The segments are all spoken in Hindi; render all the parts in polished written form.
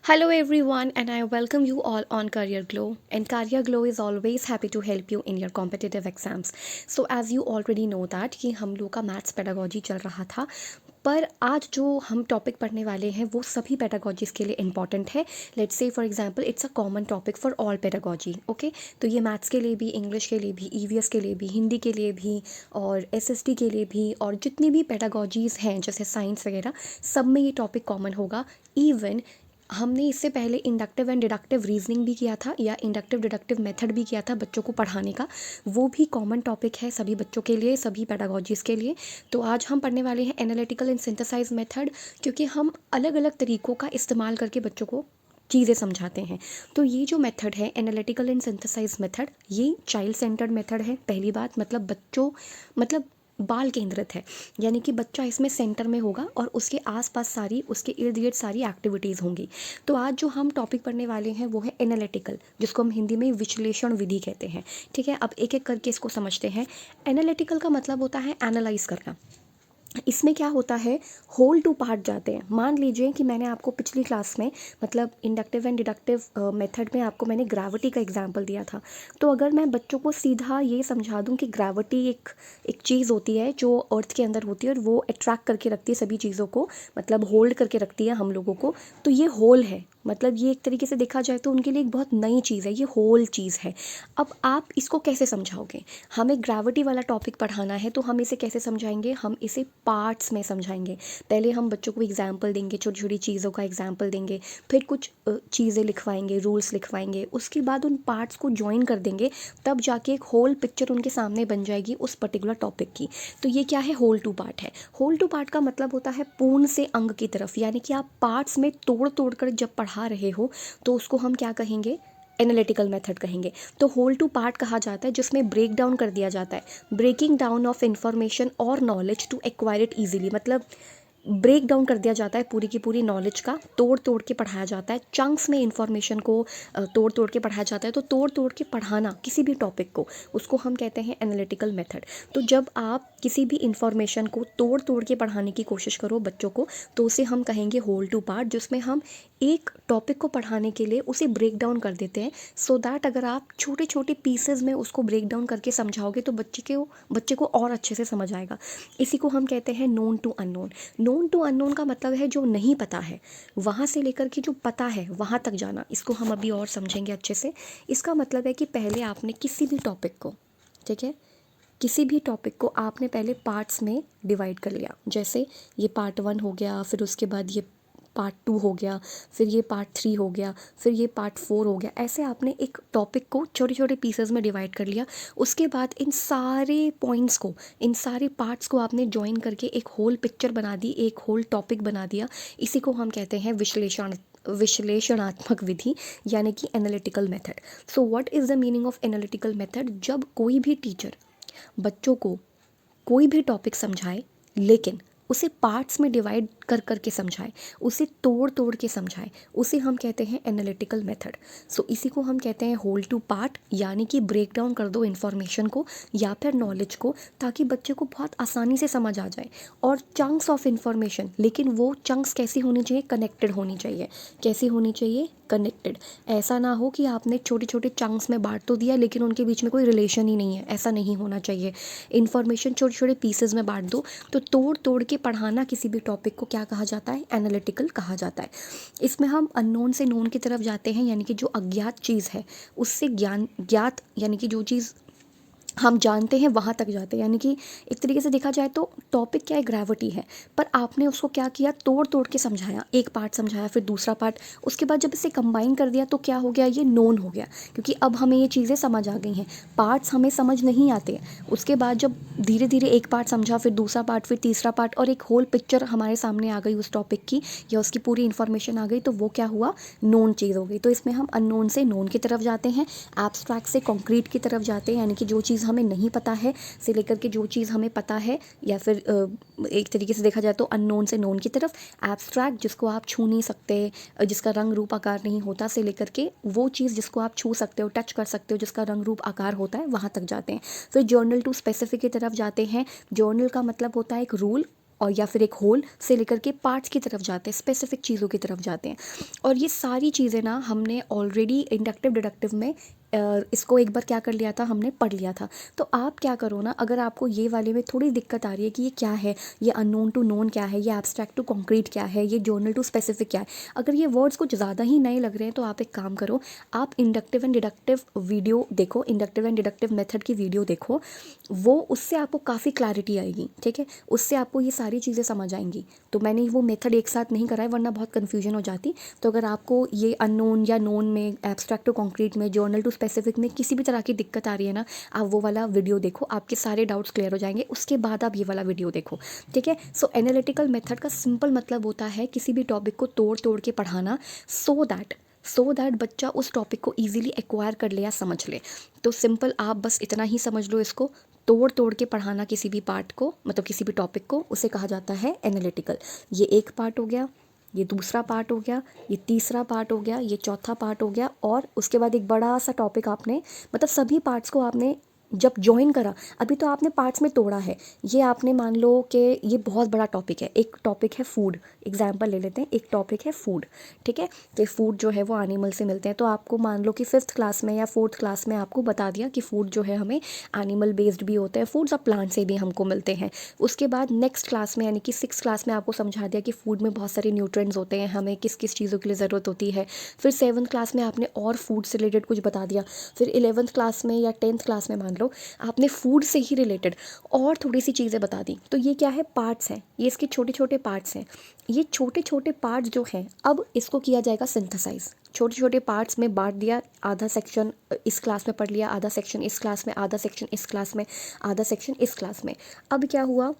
Hello everyone and I welcome you all on Career Glow, and Career Glow is always happy to help you in your competitive exams. So as you already know that कि हम लोग का मैथ्स पेडागोजी चल रहा था, पर आज जो हम टॉपिक पढ़ने वाले हैं वो सभी पेडागोजीज के लिए इम्पॉर्टेंट है. Let's say for example it's a common topic for all pedagogy. Okay, तो ये मैथ्स के लिए भी, इंग्लिश के लिए भी, ईवीएस के लिए भी, हिंदी के लिए भी और एसएसटी के लिए भी, और जितनी भी पेडागोजीज हैं जैसे साइंस वगैरह, सब में ये टॉपिक कॉमन होगा. इवन हमने इससे पहले इंडक्टिव एंड डिडक्टिव रीजनिंग भी किया था, या इंडक्टिव डिडक्टिव मेथड भी किया था बच्चों को पढ़ाने का. वो भी कॉमन टॉपिक है सभी बच्चों के लिए, सभी पेडागोजीज़ के लिए. तो आज हम पढ़ने वाले हैं एनालिटिकल एंड सिंथेसाइज मेथड, क्योंकि हम अलग अलग तरीक़ों का इस्तेमाल करके बच्चों को चीज़ें समझाते हैं. तो ये जो मेथड है एनालिटिकल एंड सिंथेसाइज मेथड, ये चाइल्ड सेंटर्ड मेथड है. पहली बात, मतलब बच्चों, मतलब बाल केंद्रित है, यानी कि बच्चा इसमें सेंटर में होगा और उसके आसपास सारी, उसके इर्द गिर्द सारी एक्टिविटीज़ होंगी. तो आज जो हम टॉपिक पढ़ने वाले हैं वो है एनालिटिकल, जिसको हम हिंदी में विश्लेषण विधि कहते हैं. ठीक है, अब एक एक करके इसको समझते हैं. एनालिटिकल का मतलब होता है एनालाइज करना. इसमें क्या होता है, होल टू पार्ट जाते हैं. मान लीजिए कि मैंने आपको पिछली क्लास में, मतलब इंडक्टिव एंड डिडक्टिव मेथड में आपको मैंने ग्रेविटी का एग्जांपल दिया था. तो अगर मैं बच्चों को सीधा ये समझा दूं कि ग्रेविटी एक एक चीज़ होती है जो अर्थ के अंदर होती है और वो अट्रैक्ट करके रखती है सभी चीज़ों को, मतलब होल्ड करके रखती है हम लोगों को, तो ये होल है. मतलब ये एक तरीके से देखा जाए तो उनके लिए एक बहुत नई चीज़ है, ये होल चीज़ है. अब आप इसको कैसे समझाओगे? हमें ग्रेविटी वाला टॉपिक पढ़ाना है तो हम इसे कैसे समझाएंगे? हम इसे पार्ट्स में समझाएंगे. पहले हम बच्चों को एग्जाम्पल देंगे, छोटी छोटी चीज़ों का एग्जाम्पल देंगे, फिर कुछ चीज़ें लिखवाएंगे, रूल्स लिखवाएंगे, उसके बाद उन पार्ट्स को ज्वाइन कर देंगे. तब जाके एक होल पिक्चर उनके सामने बन जाएगी उस पर्टिकुलर टॉपिक की. तो ये क्या है? होल टू पार्ट है. होल टू पार्ट का मतलब होता है पूर्ण से अंग की तरफ, यानी कि आप पार्ट्स में तोड़ तोड़ कर जब पढ़ा रहे हो तो उसको हम क्या कहेंगे? एनालिटिकल मेथड कहेंगे. तो होल टू पार्ट कहा जाता है जिसमें ब्रेक डाउन कर दिया जाता है. ब्रेकिंग डाउन ऑफ इंफॉर्मेशन और knowledge to acquire it easily, मतलब ब्रेक डाउन कर दिया जाता है पूरी की पूरी नॉलेज का, तोड़ तोड़ के पढ़ाया जाता है. चंक्स में इन्फॉर्मेशन को तोड़ तोड़ के पढ़ाया जाता है. तो तोड़ तोड़ के पढ़ाना किसी भी टॉपिक को, उसको हम कहते हैं एनालिटिकल मेथड. तो जब आप किसी भी इन्फॉर्मेशन को तोड़ तोड़ के पढ़ाने की कोशिश करो बच्चों को, तो उसे हम कहेंगे होल टू पार्ट, जिसमें हम एक टॉपिक को पढ़ाने के लिए उसे ब्रेक डाउन कर देते हैं, सो दैट अगर आप छोटे छोटे पीसेज में उसको ब्रेक डाउन करके समझाओगे तो बच्चे को और अच्छे से समझ आएगा. इसी को हम कहते हैं known to unknown. Known to unknown का मतलब है जो नहीं पता है, वहाँ से लेकर के जो पता है वहाँ तक जाना. इसको हम अभी और समझेंगे अच्छे से. इसका मतलब है कि पहले आपने किसी भी टॉपिक को, ठीक है, किसी भी टॉपिक को आपने पहले पार्ट्स में डिवाइड कर लिया. जैसे ये पार्ट 1 हो गया, फिर उसके बाद ये पार्ट 2 हो गया, फिर ये पार्ट 3 हो गया, फिर ये पार्ट 4 हो गया. ऐसे आपने एक टॉपिक को छोटे छोटे पीसेस में डिवाइड कर लिया. उसके बाद इन सारे पॉइंट्स को, इन सारे पार्ट्स को आपने ज्वाइन करके एक होल पिक्चर बना दी, एक होल टॉपिक बना दिया. इसी को हम कहते हैं विश्लेषणात्मक विधि, यानी कि analytical method. So what is the meaning of analytical method? जब कोई भी टीचर बच्चों को कोई भी टॉपिक समझाए, लेकिन उसे पार्ट्स में डिवाइड कर करके समझाए, उसे तोड़ तोड़ के समझाए, उसे हम कहते हैं एनालिटिकल मेथड. सो इसी को हम कहते हैं होल टू पार्ट, यानी कि ब्रेक डाउन कर दो इन्फॉर्मेशन को या फिर नॉलेज को, ताकि बच्चे को बहुत आसानी से समझ आ जाए. और चंक्स ऑफ इन्फॉर्मेशन, लेकिन वो चंक्स कैसी होनी चाहिए? कनेक्टेड होनी चाहिए. कैसी होनी चाहिए? कनेक्टेड. ऐसा ना हो कि आपने छोटे छोटे चंक्स में बांट तो दिया लेकिन उनके बीच में कोई रिलेशन ही नहीं है. ऐसा नहीं होना चाहिए. इन्फॉर्मेशन छोटे छोटे पीसेज में बांट दो. तो तोड़ तोड़ के पढ़ाना किसी भी टॉपिक को क्या कहा जाता है? एनालिटिकल कहा जाता है. इसमें हम अननोन से नोन की तरफ जाते हैं, यानी कि जो अज्ञात चीज़ है उससे ज्ञान ज्ञात, यानी कि जो चीज़ हम जानते हैं वहाँ तक जाते हैं. यानी कि एक तरीके से देखा जाए तो टॉपिक क्या है? ग्रेविटी है, पर आपने उसको क्या किया? तोड़ तोड़ के समझाया. एक पार्ट समझाया, फिर दूसरा पार्ट, उसके बाद जब इसे कंबाइन कर दिया तो क्या हो गया? ये नोन हो गया, क्योंकि अब हमें ये चीज़ें समझ आ गई हैं. पार्ट्स हमें समझ नहीं आते. उसके बाद जब धीरे धीरे एक पार्ट समझा, फिर दूसरा पार्ट, फिर तीसरा पार्ट, और एक होल पिक्चर हमारे सामने आ गई उस टॉपिक की, या उसकी पूरी इन्फॉर्मेशन आ गई, तो वो क्या हुआ? नोन चीज़ हो गई. तो इसमें हम अननोन से नोन की तरफ जाते हैं, एब्स्ट्रैक्ट से कॉन्क्रीट की तरफ जाते हैं, यानी कि जो चीज़ हमें नहीं पता है से लेकर के जो चीज़ हमें पता है, या फिर एक तरीके से देखा जाए तो अननोन से नोन की तरफ. एब्स्ट्रैक्ट, जिसको आप छू नहीं सकते, जिसका रंग रूप आकार नहीं होता, से लेकर के वो चीज़ जिसको आप छू सकते हो, टच कर सकते हो, जिसका रंग रूप आकार होता है, वहाँ तक जाते हैं. फिर जर्नल टू स्पेसिफिक की तरफ जाते हैं. जर्नल का मतलब होता है एक रूल, और या फिर एक होल से लेकर के पार्ट्स की तरफ जाते हैं, स्पेसिफिक चीज़ों की तरफ जाते हैं। और ये सारी चीज़ें ना हमने ऑलरेडी इंडक्टिव डिडक्टिव में इसको एक बार क्या कर लिया था, हमने पढ़ लिया था। तो आप क्या करो ना, अगर आपको ये वाले में थोड़ी दिक्कत आ रही है कि ये क्या है, ये अननोन टू नोन क्या है, ये एब्स्ट्रैक्ट टू कॉन्क्रीट क्या है, ये जर्नल टू स्पेसिफिक क्या है, अगर ये वर्ड्स कुछ ज़्यादा ही नए लग रहे हैं तो आप एक काम करो, आप इंडक्टिव एंड डिडक्टिव वीडियो देखो, इंडक्टिव एंड डिडक्टिव मेथड की वीडियो देखो, वो उससे आपको काफ़ी क्लैरिटी आएगी, ठीक है, उससे आपको ये सारी चीज़ें समझ आएंगी। तो मैंने वो मेथड एक साथ नहीं कराया वरना बहुत कन्फ्यूजन हो जाती। तो अगर आपको ये अननोन या नोन में, एब्स्ट्रैक्ट टू कॉन्क्रीट में, जर्नल टू स्पेसिफिक में किसी भी तरह की दिक्कत आ रही है ना, आप वो वाला वीडियो देखो, आपके सारे डाउट्स क्लियर हो जाएंगे। उसके बाद आप ये वाला वीडियो देखो, ठीक है। सो एनालिटिकल मेथड का सिंपल मतलब होता है किसी भी टॉपिक को तोड़ तोड़ के पढ़ाना, सो दैट बच्चा उस टॉपिक को ईजिली एक्वायर कर ले या समझ ले। तो सिंपल आप बस इतना ही समझ लो, इसको तोड़ तोड़ के पढ़ाना किसी भी पार्ट को, मतलब किसी भी टॉपिक को, उसे कहा जाता है एनालिटिकल। ये एक पार्ट हो गया, ये दूसरा पार्ट हो गया, ये तीसरा पार्ट हो गया, ये चौथा पार्ट हो गया, और उसके बाद एक बड़ा सा टॉपिक आपने, मतलब सभी पार्ट्स को आपने जब ज्वाइन करा, अभी तो आपने पार्ट्स में तोड़ा है, ये आपने मान लो कि ये बहुत बड़ा टॉपिक है। एक टॉपिक है फूड, एग्जाम्पल ले लेते हैं, एक टॉपिक है फूड, ठीक है। तो फूड जो है वो एनिमल से मिलते हैं, तो आपको मान लो कि 5th क्लास में या 4th क्लास में आपको बता दिया कि फूड जो है हमें एनिमल बेस्ड भी होते हैं, फूड्स और प्लांट से भी हमको मिलते हैं। उसके बाद नेक्स्ट क्लास में यानी कि 6th क्लास में आपको समझा दिया कि फूड में बहुत सारे न्यूट्रिएंट्स होते हैं, हमें किस किस चीज़ों के लिए ज़रूरत होती है। फिर 7th क्लास में आपने और फूड से रिलेटेड कुछ बता दिया। फिर 11th क्लास में या 10th क्लास में मान लो आपने फूड से ही रिलेटेड और थोड़ी सी चीज़ें बता दी। तो ये क्या है, पार्ट्स हैं, ये इसके छोटे छोटे पार्ट्स हैं। ये छोटे छोटे पार्ट्स जो हैं, अब इसको किया जाएगा सिंथेसाइज। छोटे छोटे पार्ट्स में बांट दिया, आधा सेक्शन इस क्लास में पढ़ लिया, आधा सेक्शन इस क्लास में, आधा सेक्शन इस क्लास में, आधा सेक्शन इस क्लास में। अब क्या हुआ,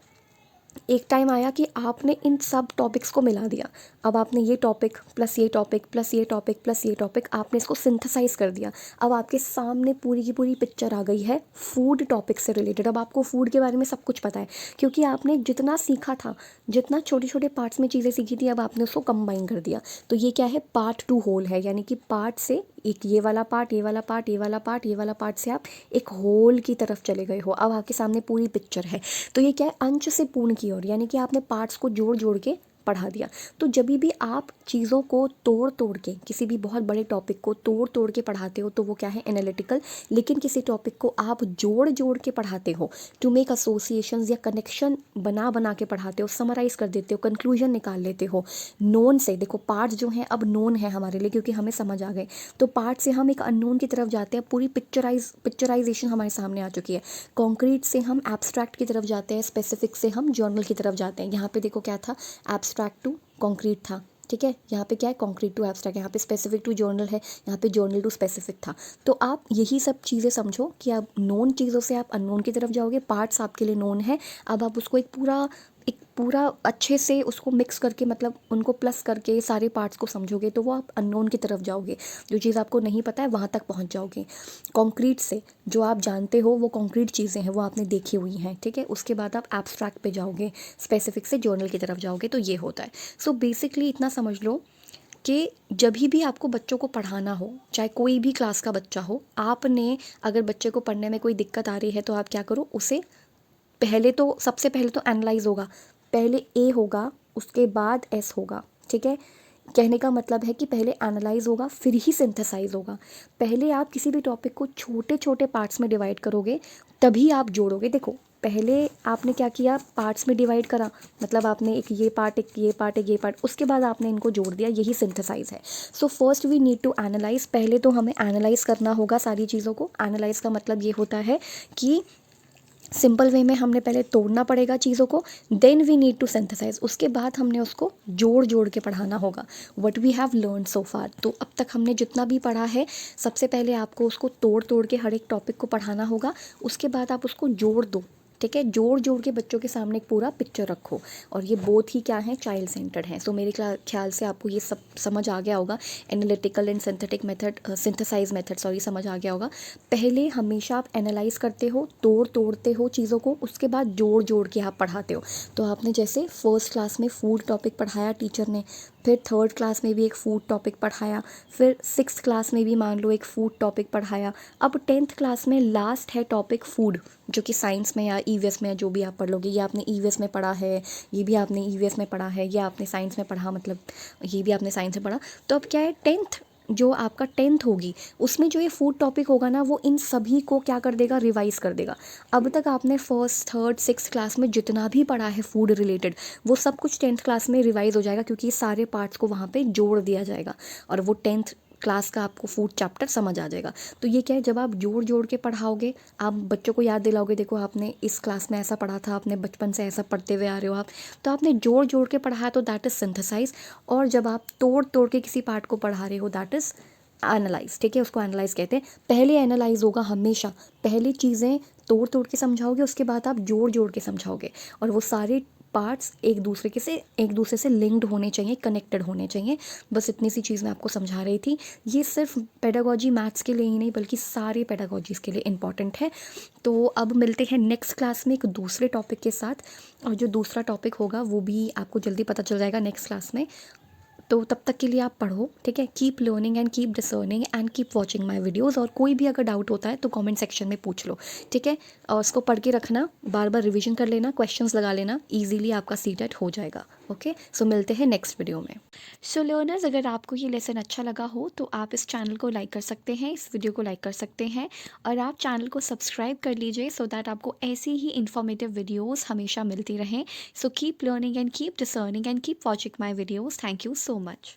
एक टाइम आया कि आपने इन सब टॉपिक्स को मिला दिया। अब आपने ये टॉपिक प्लस ये टॉपिक प्लस ये टॉपिक प्लस ये टॉपिक, आपने इसको सिंथेसाइज कर दिया। अब आपके सामने पूरी की पूरी पिक्चर आ गई है फूड टॉपिक से रिलेटेड। अब आपको फूड के बारे में सब कुछ पता है, क्योंकि आपने जितना सीखा था, जितना छोटे छोटे पार्ट्स में चीज़ें सीखी थी, अब आपने उसको कंबाइन कर दिया। तो ये क्या है, पार्ट टू होल है, यानी कि पार्ट से एक ये वाला पार्ट, ये वाला पार्ट, ये वाला पार्ट, ये वाला पार्ट से आप एक होल की तरफ चले गए हो। अब आपके सामने पूरी पिक्चर है। तो ये क्या है, अंश से पूर्ण की ओर, यानी कि आपने पार्ट्स को जोड़ जोड़ के पढ़ा दिया। तो जब भी आप चीज़ों को तोड़ तोड़ के, किसी भी बहुत बड़े टॉपिक को तोड़ तोड़ के पढ़ाते हो, तो वो क्या है, एनालिटिकल। लेकिन किसी टॉपिक को आप जोड़ जोड़ के पढ़ाते हो, टू मेक एसोसिएशंस या कनेक्शन बना बना के पढ़ाते हो, समराइज कर देते हो, कंक्लूजन निकाल लेते हो नोन से। देखो पार्ट्स जो हैं अब नोन है हमारे लिए, क्योंकि हमें समझ आ गए। तो पार्ट से हम एक अननोन की तरफ जाते हैं, पूरी पिक्चराइजेशन हमारे सामने आ चुकी है। कॉन्क्रीट से हम एब्स्ट्रैक्ट की तरफ जाते हैं, स्पेसिफिक से हम जर्नल की तरफ जाते हैं। यहाँ पे देखो क्या था, एब्स्ट्रैक्ट टू कॉन्क्रीट था, ठीक है। यहाँ पे क्या है, कॉन्क्रीट टू एब्स्ट्रैक्ट, यहाँ पे स्पेसिफिक टू जर्नल है, यहाँ पे जर्नल टू स्पेसिफिक था। तो आप यही सब चीज़ें समझो कि आप नोन चीज़ों से आप अननोन की तरफ जाओगे। पार्ट्स आपके लिए नोन है, अब आप उसको एक पूरा अच्छे से उसको मिक्स करके, मतलब उनको प्लस करके सारे पार्ट्स को समझोगे, तो वो आप अननोन की तरफ जाओगे। जो चीज़ आपको नहीं पता है वहाँ तक पहुँच जाओगे। कंक्रीट से जो आप जानते हो वो कंक्रीट चीज़ें हैं, वो आपने देखी हुई हैं, ठीक है। उसके बाद आप एब्स्ट्रैक्ट पे जाओगे, स्पेसिफिक से जर्नल की तरफ जाओगे। तो ये होता है। सो बेसिकली इतना समझ लो कि जब भी आपको बच्चों को पढ़ाना हो, चाहे कोई भी क्लास का बच्चा हो, आपने अगर बच्चे को पढ़ने में कोई दिक्कत आ रही है, तो आप क्या करो, उसे सबसे पहले तो एनालाइज होगा, पहले ए होगा, उसके बाद एस होगा, ठीक है। कहने का मतलब है कि पहले एनालाइज होगा, फिर ही सिंथेसाइज होगा। पहले आप किसी भी टॉपिक को छोटे छोटे पार्ट्स में डिवाइड करोगे, तभी आप जोड़ोगे। देखो पहले आपने क्या किया, पार्ट्स में डिवाइड करा, मतलब आपने एक ये पार्ट, एक ये पार्ट, एक ये पार्ट, उसके बाद आपने इनको जोड़ दिया, यही सिंथेसाइज है। So first we need to analyse, पहले तो हमें एनालाइज करना होगा सारी चीज़ों को। एनालाइज का मतलब ये होता है कि सिंपल वे में हमने पहले तोड़ना पड़ेगा चीज़ों को, then we need to synthesize, उसके बाद हमने उसको जोड़ जोड़ के पढ़ाना होगा। What we have learn so far, तो अब तक हमने जितना भी पढ़ा है, सबसे पहले आपको उसको तोड़ तोड़ के हर एक टॉपिक को पढ़ाना होगा। उसके बाद आप उसको जोड़ दो, ठीक है। जोड़ जोड़ के बच्चों के सामने एक पूरा पिक्चर रखो। और ये बोथ ही क्या है, चाइल्ड सेंटर्ड हैं। सो मेरे ख्याल से आपको ये सब समझ आ गया होगा। Analytical and synthetic method, synthesise method समझ आ गया होगा। पहले हमेशा आप एनालाइज करते हो, तोड़ते हो चीज़ों को, उसके बाद जोड़ जोड़ के आप पढ़ाते हो। तो आपने जैसे फर्स्ट क्लास में फूड टॉपिक पढ़ाया टीचर ने, फिर थर्ड क्लास में भी एक फूड टॉपिक पढ़ाया, फिर सिक्स्थ क्लास में भी मान लो एक फूड टॉपिक पढ़ाया। अब 10th क्लास में लास्ट है टॉपिक फूड, जो कि साइंस में या ईवीएस में जो भी आप पढ़ लोगे, ये आपने ईवीएस में पढ़ा है, ये भी आपने ईवीएस में पढ़ा है, ये आपने साइंस में पढ़ा, मतलब ये भी आपने साइंस में पढ़ा। तो अब क्या है, 10th जो आपका 10th होगी उसमें जो ये फूड टॉपिक होगा ना, वो इन सभी को क्या कर देगा, रिवाइज कर देगा। अब तक आपने फर्स्ट थर्ड सिक्स्थ क्लास में जितना भी पढ़ा है फूड रिलेटेड, वो सब कुछ 10th क्लास में रिवाइज हो जाएगा, क्योंकि ये सारे पार्ट्स को वहाँ पे जोड़ दिया जाएगा और वो 10th क्लास का आपको फूड चैप्टर समझ आ जाएगा। तो ये क्या है, जब आप जोड़ जोड़ के पढ़ाओगे, आप बच्चों को याद दिलाओगे, देखो आपने इस क्लास में ऐसा पढ़ा था, आपने बचपन से ऐसा पढ़ते हुए आ रहे हो आप, तो आपने जोड़ जोड़ के पढ़ाया, तो दैट इज़ सिंथेसाइज। और जब आप तोड़ तोड़ के किसी पार्ट को पढ़ा रहे हो, दैट इज़ एनालाइज। ठीक है, उसको एनालाइज कहते हैं। पहले एनालाइज होगा हमेशा, पहले चीज़ें तोड़ तोड़ के समझाओगे, उसके बाद आप जोड़ जोड़ के समझाओगे, और वो सारे पार्ट्स एक दूसरे से लिंक्ड होने चाहिए, कनेक्टेड होने चाहिए। बस इतनी सी चीज़ मैं आपको समझा रही थी। ये सिर्फ पेडागोजी मैथ्स के लिए ही नहीं, बल्कि सारे पेडागोजीज के लिए इम्पॉर्टेंट है। तो अब मिलते हैं नेक्स्ट क्लास में एक दूसरे टॉपिक के साथ, और जो दूसरा टॉपिक होगा वो भी आपको जल्दी पता चल जाएगा नेक्स्ट क्लास में। तो तब तक के लिए आप पढ़ो, ठीक है। Keep learning and keep discerning and keep watching my videos. और कोई भी अगर डाउट होता है तो कमेंट सेक्शन में पूछ लो, ठीक है। और उसको पढ़ के रखना, बार बार रिवीजन कर लेना, क्वेश्चंस लगा लेना, इजीली आपका सीटेट हो जाएगा। ओके, सो मिलते हैं नेक्स्ट वीडियो में। सो लर्नर्स, अगर आपको ये लेसन अच्छा लगा हो तो आप इस चैनल को लाइक कर सकते हैं, इस वीडियो को लाइक कर सकते हैं, और आप चैनल को सब्सक्राइब कर लीजिए, सो दैट आपको ऐसी ही इन्फॉर्मेटिव वीडियोज़ हमेशा मिलती रहें। So keep learning and keep discerning and keep watching my videos. Thank you so much.